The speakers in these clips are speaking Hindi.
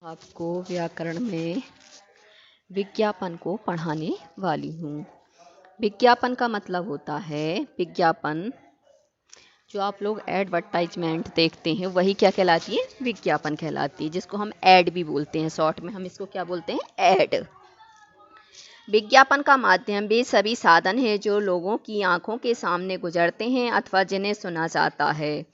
आपको व्याकरण में विज्ञापन को पढ़ाने वाली हूँ। विज्ञापन का मतलब होता है विज्ञापन। जो आप लोग एडवर्टाइजमेंट देखते हैं वही क्या कहलाती है? विज्ञापन कहलाती है, जिसको हम ऐड भी बोलते हैं। शॉर्ट में हम इसको क्या बोलते हैं? ऐड। विज्ञापन का माध्यम वे सभी साधन हैं जो लोगों की आंखों के सामने गुजरते हैं अथवा जिन्हें सुना जाता है।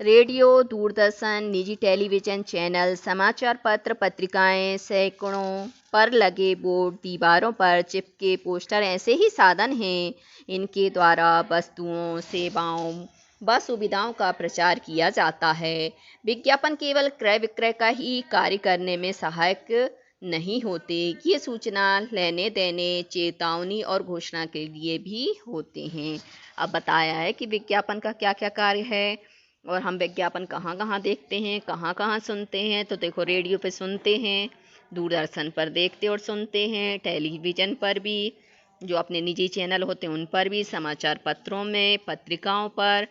रेडियो, दूरदर्शन, निजी टेलीविज़न चैनल, समाचार पत्र, पत्रिकाएं, सैकड़ों पर लगे बोर्ड, दीवारों पर चिपके पोस्टर ऐसे ही साधन हैं। इनके द्वारा वस्तुओं, सेवाओं व सुविधाओं का प्रचार किया जाता है। विज्ञापन केवल क्रय विक्रय का ही कार्य करने में सहायक नहीं होते, ये सूचना लेने देने, चेतावनी और घोषणा के लिए भी होते हैं। अब बताया है कि विज्ञापन का क्या क्या कार्य है और हम विज्ञापन कहाँ कहाँ देखते हैं, कहाँ कहाँ सुनते हैं। तो देखो, रेडियो पे सुनते हैं, दूरदर्शन पर देखते और सुनते हैं, टेलीविज़न पर भी, जो अपने निजी चैनल होते हैं उन पर भी, समाचार पत्रों में, पत्रिकाओं पर,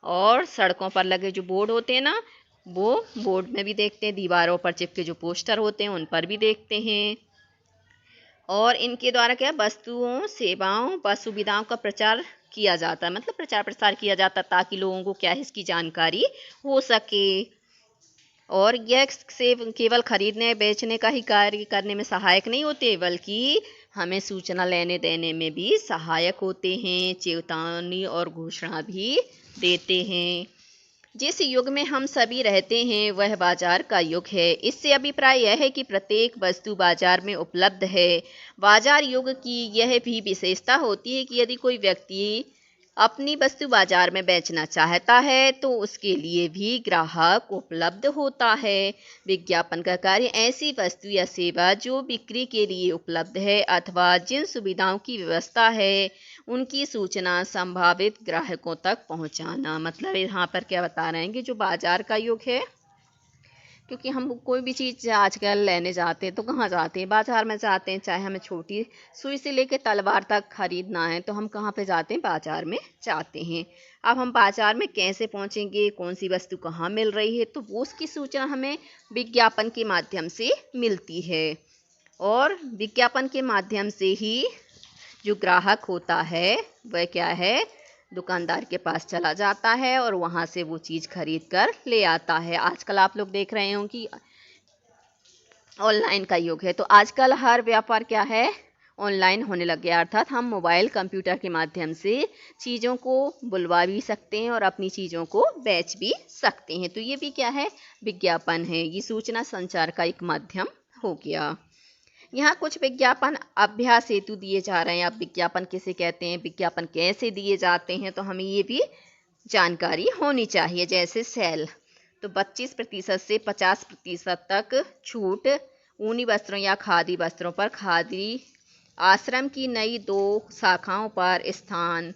और सड़कों पर लगे जो बोर्ड होते हैं ना, वो बोर्ड में भी देखते हैं, दीवारों पर चिपके जो पोस्टर होते हैं उन पर भी देखते हैं। और इनके द्वारा क्या वस्तुओं, सेवाओं व सुविधाओं का प्रचार किया जाता है, मतलब प्रचार प्रसार किया जाता है ताकि लोगों को क्या है, इसकी जानकारी हो सके। और यह सिर्फ केवल खरीदने बेचने का ही कार्य करने में सहायक नहीं होते, बल्कि हमें सूचना लेने देने में भी सहायक होते हैं, चेतावनी और घोषणा भी देते हैं। जिस युग में हम सभी रहते हैं वह बाजार का युग है। इससे अभिप्राय यह है कि प्रत्येक वस्तु बाजार में उपलब्ध है। बाजार युग की यह भी विशेषता होती है कि यदि कोई व्यक्ति अपनी वस्तु बाजार में बेचना चाहता है तो उसके लिए भी ग्राहक उपलब्ध होता है। विज्ञापन का कार्य ऐसी वस्तु या सेवा जो बिक्री के लिए उपलब्ध है अथवा जिन सुविधाओं की व्यवस्था है उनकी सूचना संभावित ग्राहकों तक पहुंचाना। मतलब यहाँ पर क्या बता रहे हैं कि जो बाजार का युग है, क्योंकि हम कोई भी चीज़ आजकल लेने जाते हैं तो कहाँ जाते हैं? बाजार में जाते हैं। चाहे हमें छोटी सुई से लेकर तलवार तक खरीदना है तो हम कहाँ पे जाते हैं? बाजार में जाते हैं। अब हम बाजार में कैसे पहुँचेंगे, कौन सी वस्तु कहाँ मिल रही है, तो वो उसकी सूचना हमें विज्ञापन के माध्यम से मिलती है। और विज्ञापन के माध्यम से ही जो ग्राहक होता है वह क्या है, दुकानदार के पास चला जाता है और वहाँ से वो चीज़ खरीद कर ले आता है। आजकल आप लोग देख रहे हो कि ऑनलाइन का युग है, तो आजकल हर व्यापार क्या है, ऑनलाइन होने लग गया। अर्थात हम मोबाइल कंप्यूटर के माध्यम से चीज़ों को बुलवा भी सकते हैं और अपनी चीज़ों को बेच भी सकते हैं। तो ये भी क्या है, विज्ञापन है। ये सूचना संचार का एक माध्यम हो गया। यहाँ कुछ विज्ञापन अभ्यास हेतु दिए जा रहे हैं। अब विज्ञापन किसे कहते हैं, विज्ञापन कैसे दिए जाते हैं, तो हमें ये भी जानकारी होनी चाहिए। जैसे सेल, तो 25% से 50% तक छूट ऊनी वस्त्रों या खादी वस्त्रों पर। खादी आश्रम की नई 2 शाखाओं पर स्थान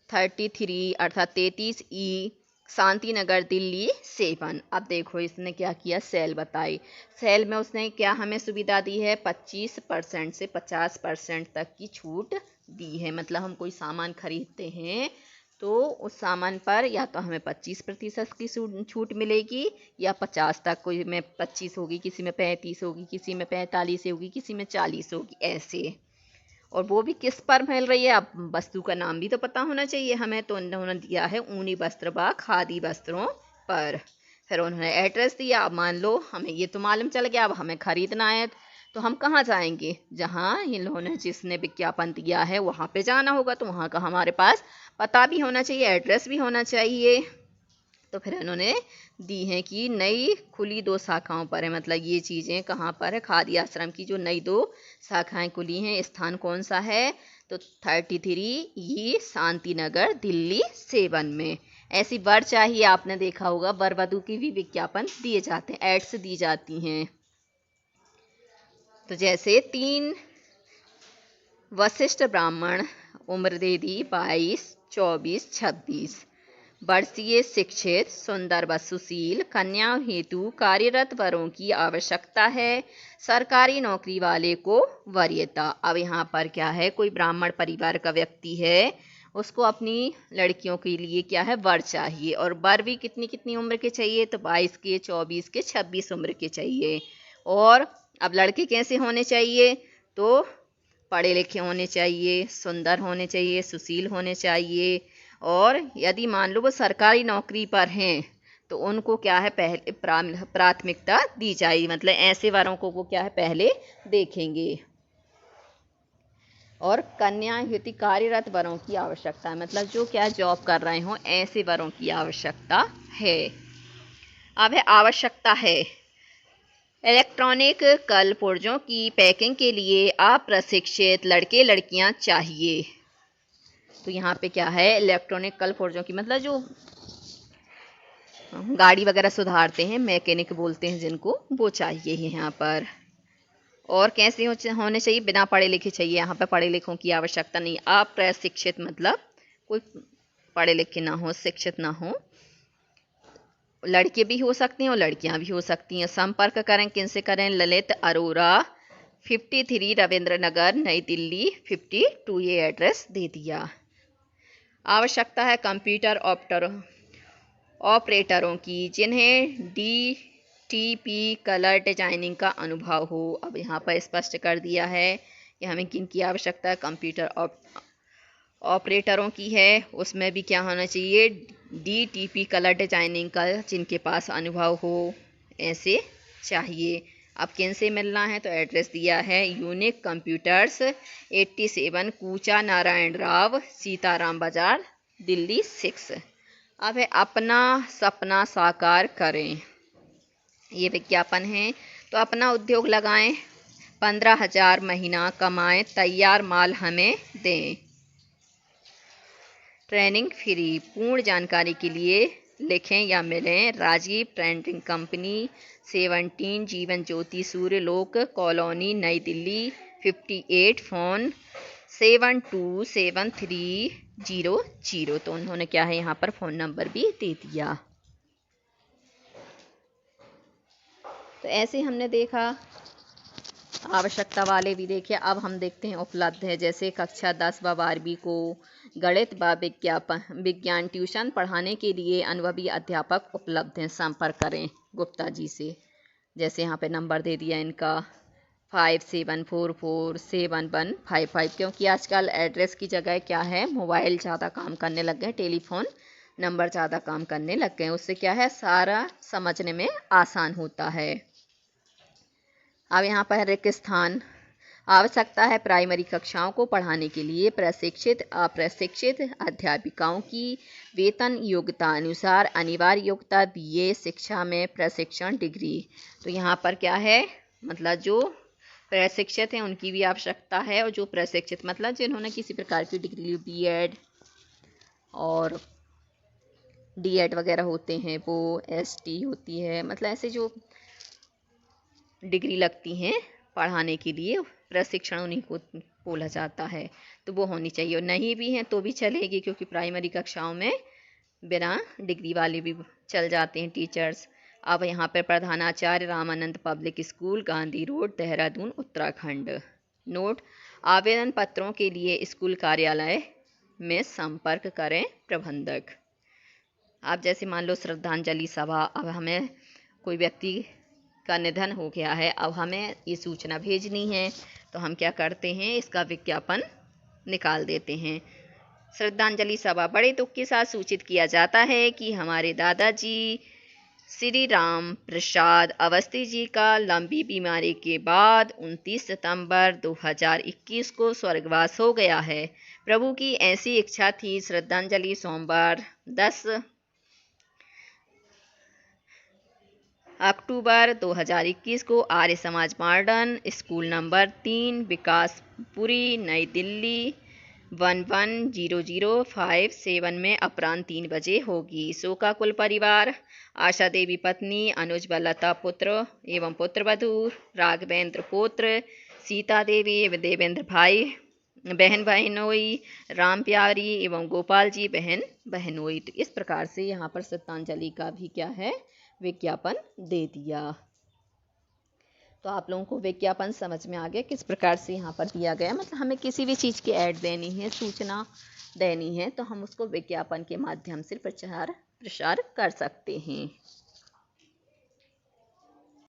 33 अर्थात 33E, शांति नगर, दिल्ली 7। अब देखो इसने क्या किया, सेल बताई। सेल में उसने क्या हमें सुविधा दी है, 25% से 50% तक की छूट दी है। मतलब हम कोई सामान खरीदते हैं तो उस सामान पर या तो हमें 25% की छूट मिलेगी या 50 तक। कोई में 25 होगी, किसी में 35 होगी, किसी में 45 होगी, किसी में 40 होगी, ऐसे। और वो भी किस पर मिल रही है, अब वस्तु का नाम भी तो पता होना चाहिए हमें। तो उन्होंने दिया है ऊनी वस्त्र व खादी वस्त्रों पर। फिर उन्होंने एड्रेस दिया। अब मान लो हमें ये तो मालूम चल गया, अब हमें खरीदना है तो हम कहाँ जाएंगे, जहाँ इन लोगों ने जिसने विज्ञापन दिया है वहाँ पे जाना होगा। तो वहाँ का हमारे पास पता भी होना चाहिए, एड्रेस भी होना चाहिए। तो फिर इन्होंने दी हैं कि नई खुली 2 शाखाओं पर है। मतलब ये चीज़ें कहाँ पर है, खादी आश्रम की जो नई 2 शाखाएं खुली हैं, स्थान कौन सा है, तो 33E, शांति नगर, दिल्ली 7 में। ऐसी वर चाहिए, आपने देखा होगा वर वधू की भी विज्ञापन दिए जाते हैं, एड्स दी जाती हैं। तो जैसे 3 वशिष्ठ ब्राह्मण, उम्र दे दी 22, 24, 26 वर्षीय, शिक्षित, सुंदर व सुशील, कन्या हेतु कार्यरत वरों की आवश्यकता है, सरकारी नौकरी वाले को वरीयता। अब यहाँ पर क्या है, कोई ब्राह्मण परिवार का व्यक्ति है, उसको अपनी लड़कियों के लिए क्या है, वर चाहिए। और वर भी कितनी कितनी उम्र के चाहिए, तो 22 के, 24 के, 26 उम्र के चाहिए। और अब लड़के कैसे होने चाहिए, तो पढ़े लिखे होने चाहिए, सुंदर होने चाहिए, सुशील होने चाहिए। और यदि मान लो वो सरकारी नौकरी पर हैं तो उनको क्या है, पहले प्राथमिकता दी जाएगी। मतलब ऐसे वरों को वो क्या है, पहले देखेंगे। और कन्या युति कार्यरत वरों की आवश्यकता है, मतलब जो क्या जॉब कर रहे हों, ऐसे वरों की आवश्यकता है। अब है आवश्यकता है, इलेक्ट्रॉनिक कल पुर्जों की पैकिंग के लिए अप्रशिक्षित लड़के लड़कियां चाहिए। तो यहाँ पे क्या है, इलेक्ट्रॉनिक कल पुर्जों की मतलब जो गाड़ी वगैरह सुधारते हैं, मैकेनिक बोलते हैं जिनको, वो चाहिए यहाँ पर। और कैसे होने चाहिए, बिना पढ़े लिखे चाहिए। यहाँ पे पढ़े लिखों की आवश्यकता नहीं। अप्रशिक्षित मतलब कोई पढ़े लिखे ना हो, शिक्षित ना हो। लड़के भी हो सकते हैं और लड़कियां भी हो सकती हैं। संपर्क करें, किनसे करें, ललित अरोरा, 53 रविंद्र नगर, नई दिल्ली 52, ये एड्रेस दे दिया। आवश्यकता है कंप्यूटर ऑपरेटरों की जिन्हें DTP कलर डिजाइनिंग का अनुभव हो। अब यहाँ पर स्पष्ट कर दिया है कि हमें किन की आवश्यकता है, कंप्यूटर ऑपरेटरों की है। उसमें भी क्या होना चाहिए, DTP कलर डिजाइनिंग का जिनके पास अनुभव हो, ऐसे चाहिए। अब किन से मिलना है, तो एड्रेस दिया है, यूनिक कंप्यूटर्स, 87 कूचा नारायण राव, सीताराम बाजार, दिल्ली 6। अब है अपना सपना साकार करें, ये विज्ञापन है। तो अपना उद्योग लगाएं, 15,000 महीना कमाएं, तैयार माल हमें दें, ट्रेनिंग फ्री। पूर्ण जानकारी के लिए लिखें या मिलें Rajiv trading company, 17 Jeevan Jyoti सूर्यलोक colony, नई दिल्ली 58, फ़ोन 727300। तो उन्होंने क्या है यहाँ पर फ़ोन नंबर भी दे दिया। तो ऐसे हमने देखा, आवश्यकता वाले भी देखे। अब हम देखते हैं उपलब्ध है। जैसे कक्षा 10 व 12वीं को गणित व विज्ञान ट्यूशन पढ़ाने के लिए अनुभवी अध्यापक उपलब्ध हैं, संपर्क करें गुप्ता जी से। जैसे यहाँ पे नंबर दे दिया इनका 57447155, क्योंकि आजकल एड्रेस की जगह क्या है, मोबाइल ज़्यादा काम करने लग गए, टेलीफोन नंबर ज़्यादा काम करने लग गए। उससे क्या है, सारा समझने में आसान होता है। अब यहाँ पर रिक्त स्थान, आवश्यकता है प्राइमरी कक्षाओं को पढ़ाने के लिए प्रशिक्षित अप्रशिक्षित अध्यापिकाओं की वेतन योग्यता अनुसार अनिवार्य योग्यता BA शिक्षा में प्रशिक्षण डिग्री। तो यहाँ पर क्या है, मतलब जो प्रशिक्षित हैं उनकी भी आवश्यकता है, और जो प्रशिक्षित मतलब जिन्होंने किसी प्रकार की डिग्री ली, BEd और DEd वगैरह होते हैं, वो ST होती है, मतलब ऐसे जो डिग्री लगती हैं पढ़ाने के लिए, प्रशिक्षण उन्हीं को बोला जाता है, तो वो होनी चाहिए। और नहीं भी हैं तो भी चलेगी, क्योंकि प्राइमरी कक्षाओं में बिना डिग्री वाले भी चल जाते हैं टीचर्स। अब यहाँ पर प्रधानाचार्य Ramanand public school, Gandhi road, Dehradun, Uttarakhand. Note, आवेदन पत्रों के लिए स्कूल कार्यालय में संपर्क करें प्रबंधक। आप जैसे मान लो श्रद्धांजलि सभा, अब हमें कोई व्यक्ति का निधन हो गया है, अब हमें ये सूचना भेजनी है, तो हम क्या करते हैं, इसका विज्ञापन निकाल देते हैं। श्रद्धांजलि सभा, बड़े दुख के साथ सूचित किया जाता है कि हमारे दादाजी श्री राम प्रसाद अवस्थी जी का लंबी बीमारी के बाद 29 सितंबर 2021 को स्वर्गवास हो गया है। प्रभु की ऐसी इच्छा थी। श्रद्धांजलि सोमवार 10 अक्टूबर 2021 को Arya Samaj modern school number 3 Vikaspuri, नई दिल्ली 110057 में अपराह्न 3 बजे होगी। शोकाकुल परिवार, आशा देवी पत्नी, अनुज व लता पुत्र एवं पुत्रवधू, राघवेंद्र पुत्र, सीता देवी देवेंद्र भाई बहन बहनोई, राम प्यारी एवं गोपाल जी बहन बहनोई। तो इस प्रकार से यहाँ पर श्रद्धांजलि का भी क्या है, विज्ञापन दे दिया। तो आप लोगों को विज्ञापन समझ में आ गया किस प्रकार से यहाँ पर दिया गया, मतलब हमें किसी भी चीज़ की ऐड देनी है, सूचना देनी है, तो हम उसको विज्ञापन के माध्यम से प्रचार प्रसार कर सकते हैं।